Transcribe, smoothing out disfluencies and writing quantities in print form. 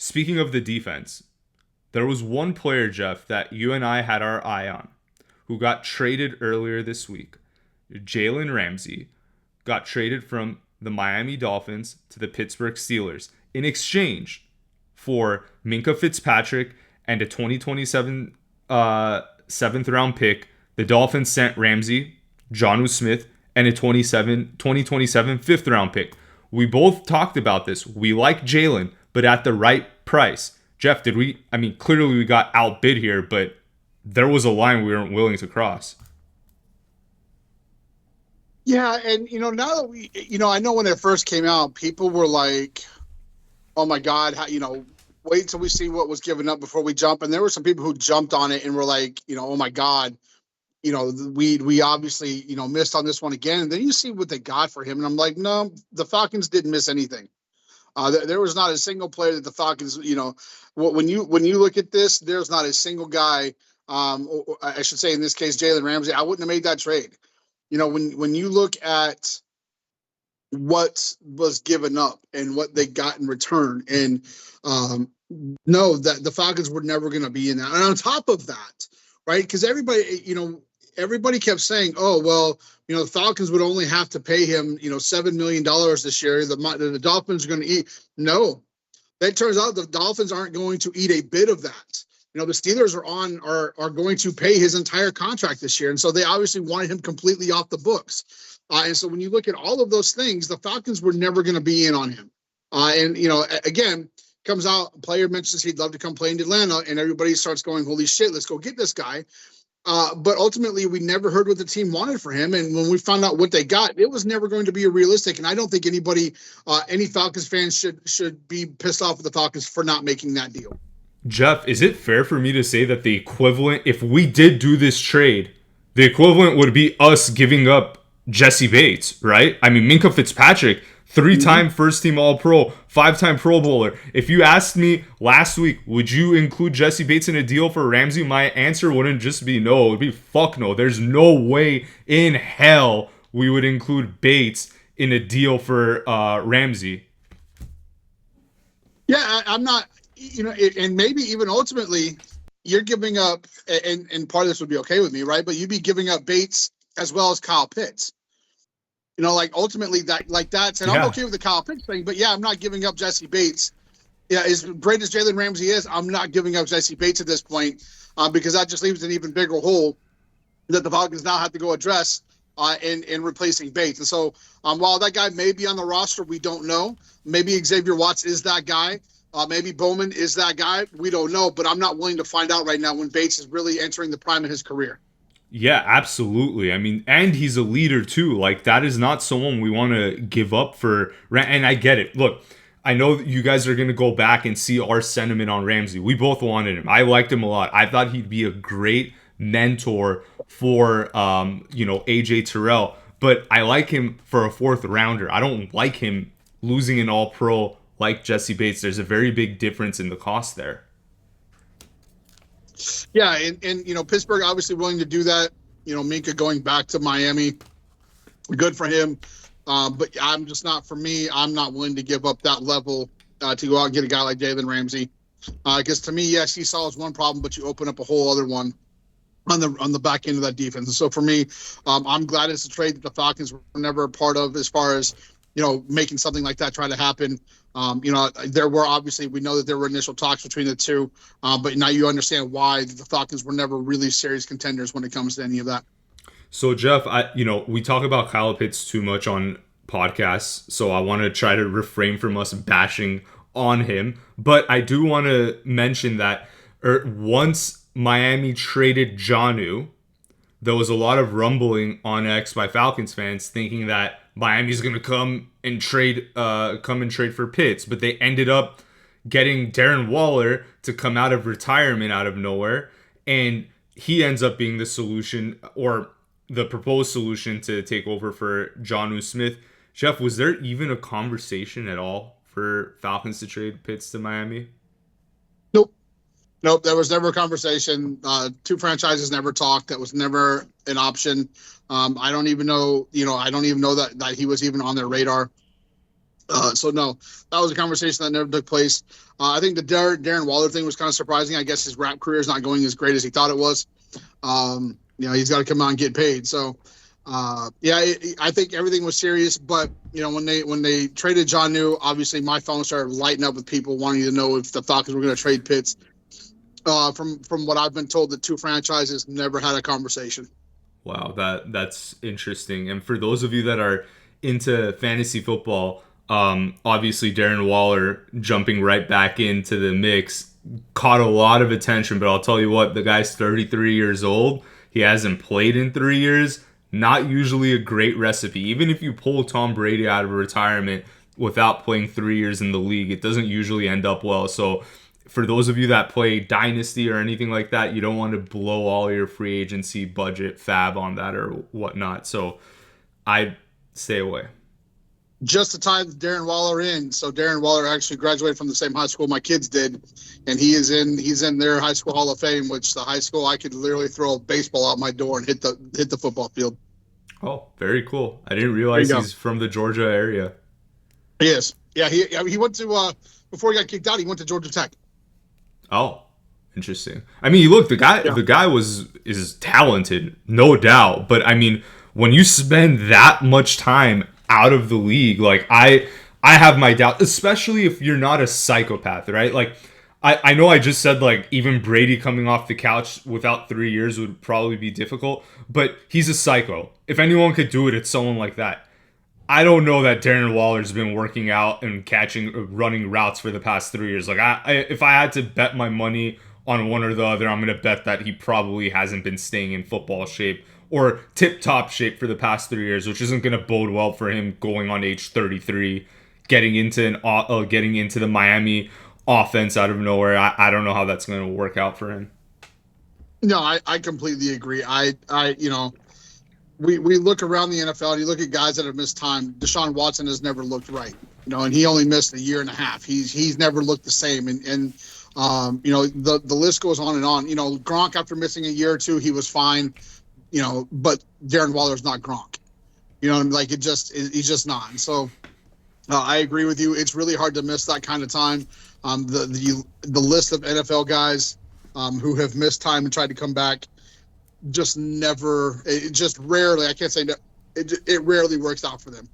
Speaking of the defense, there was one player, Jeff, that you and I had our eye on who got traded earlier this week. Jalen Ramsey got traded from the Miami Dolphins to the Pittsburgh Steelers in exchange for Minkah Fitzpatrick and a 2027 seventh round pick. The Dolphins sent Ramsey, Jonnu Smith, and a 2027 fifth round pick. We both talked about this. We like Jalen, but at the right price. Jeff, did we? I mean, clearly we got outbid here, but there was a line we weren't willing to cross. Yeah, and now that I know when it first came out, people were like, "Oh my God, wait till we see what was given up before we jump." And there were some people who jumped on it and were like, "Oh my God, we obviously missed on this one again." And then you see what they got for him, and I'm like, no, the Falcons didn't miss anything. There was not a single player that the Falcons, when you look at this, there's not a single guy. Or I should say, in this case, Jalen Ramsey. I wouldn't have made that trade. When you look at what was given up and what they got in return, and no, that the Falcons were never going to be in that. And on top of that, right? Because everybody kept saying, "Oh, well, the Falcons would only have to pay him, $7 million this year. The Dolphins are going to eat." No, that turns out the Dolphins aren't going to eat a bit of that. The Steelers are going to pay his entire contract this year, and so they obviously wanted him completely off the books. And so when you look at all of those things, the Falcons were never going to be in on him. And again, comes out, a player mentions he'd love to come play in Atlanta, and everybody starts going, "Holy shit, let's go get this guy." But ultimately, we never heard what the team wanted for him. And when we found out what they got, it was never going to be realistic. And I don't think any Falcons fans should be pissed off with the Falcons for not making that deal. Jeff, is it fair for me to say that the equivalent, if we did do this trade, the equivalent would be us giving up Jessie Bates, right? I mean, Minkah Fitzpatrick, 3-time first-team All-Pro, 5-time Pro Bowler. If you asked me last week, would you include Jessie Bates in a deal for Ramsey? My answer wouldn't just be no. It would be fuck no. There's no way in hell we would include Bates in a deal for Ramsey. Yeah, I'm not, and maybe even ultimately you're giving up, and part of this would be okay with me, right? But you'd be giving up Bates as well as Kyle Pitts. Ultimately that's, and I'm okay with the Kyle Pitts thing, but yeah, I'm not giving up Jessie Bates. Yeah, as great as Jalen Ramsey is, I'm not giving up Jessie Bates at this point because that just leaves an even bigger hole that the Falcons now have to go address in replacing Bates. And so while that guy may be on the roster, we don't know. Maybe Xavier Watts is that guy. Maybe Bowman is that guy. We don't know, but I'm not willing to find out right now when Bates is really entering the prime of his career. Yeah, absolutely. I mean, and he's a leader too. Like, that is not someone we want to give up for. And I get it. Look, I know that you guys are going to go back and see our sentiment on Ramsey. We both wanted him. I liked him a lot. I thought he'd be a great mentor for, AJ Terrell. But I like him for a fourth rounder. I don't like him losing an all-pro like Jessie Bates. There's a very big difference in the cost there. Yeah, and Pittsburgh obviously willing to do that. Minkah going back to Miami, good for him. But I'm just not, for me, I'm not willing to give up that level to go out and get a guy like Jalen Ramsey. Because to me, yes, he solves one problem, but you open up a whole other one on the back end of that defense. And so for me, I'm glad it's a trade that the Falcons were never a part of as far as making something like that try to happen. There were obviously, we know that there were initial talks between the two, but now you understand why the Falcons were never really serious contenders when it comes to any of that. So Jeff, we talk about Kyle Pitts too much on podcasts, so I want to try to refrain from us bashing on him. But I do want to mention that once Miami traded Jonnu, there was a lot of rumbling on X by Falcons fans thinking that Miami's going to come and trade for Pitts, but they ended up getting Darren Waller to come out of retirement out of nowhere, and he ends up being the solution, or the proposed solution, to take over for Jonnu Smith. Jeff, was there even a conversation at all for Falcons to trade Pitts to Miami? Nope, there was never a conversation. Two franchises never talked. That was never an option. I don't even know, that he was even on their radar. So no, that was a conversation that never took place. I think the Darren Waller thing was kind of surprising. I guess his rap career is not going as great as he thought it was. He's got to come out and get paid. So, I think everything was serious. But when they traded Jonnu, obviously my phone started lighting up with people wanting to know if the Falcons were going to trade Pitts. From what I've been told, the two franchises never had a conversation. Wow, that's interesting. And for those of you that are into fantasy football, obviously Darren Waller jumping right back into the mix caught a lot of attention. But I'll tell you what, the guy's 33 years old. He hasn't played in 3 years. Not usually a great recipe. Even if you pull Tom Brady out of retirement without playing 3 years in the league, it doesn't usually end up well. So for those of you that play Dynasty or anything like that, you don't want to blow all your free agency budget fab on that or whatnot. So I'd stay away. Just to tie Darren Waller in, so Darren Waller actually graduated from the same high school my kids did, and he's in their high school Hall of Fame, which the high school I could literally throw a baseball out my door and hit the football field. Oh, very cool. I didn't realize he's from the Georgia area. He is. Yeah, he went to before he got kicked out, he went to Georgia Tech. Oh, interesting. I mean, look, the guy is talented, no doubt. But I mean, when you spend that much time out of the league, like I have my doubt, especially if you're not a psychopath, right? Like I know I just said like even Brady coming off the couch without 3 years would probably be difficult, but he's a psycho. If anyone could do it, it's someone like that. I don't know that Darren Waller's been working out and running routes for the past 3 years. Like if I had to bet my money on one or the other, I'm going to bet that he probably hasn't been staying in football shape or tip-top shape for the past 3 years, which isn't going to bode well for him going on age 33, getting into the Miami offense out of nowhere. I don't know how that's going to work out for him. No, I completely agree. We look around the NFL and you look at guys that have missed time. Deshaun Watson has never looked right, and he only missed 1.5 years. He's never looked the same. And the list goes on and on. Gronk, after missing 1 year or two, he was fine. But Darren Waller's not Gronk. He's just not. And so I agree with you. It's really hard to miss that kind of time. The list of NFL guys who have missed time and tried to come back just rarely, I can't say no, it rarely works out for them.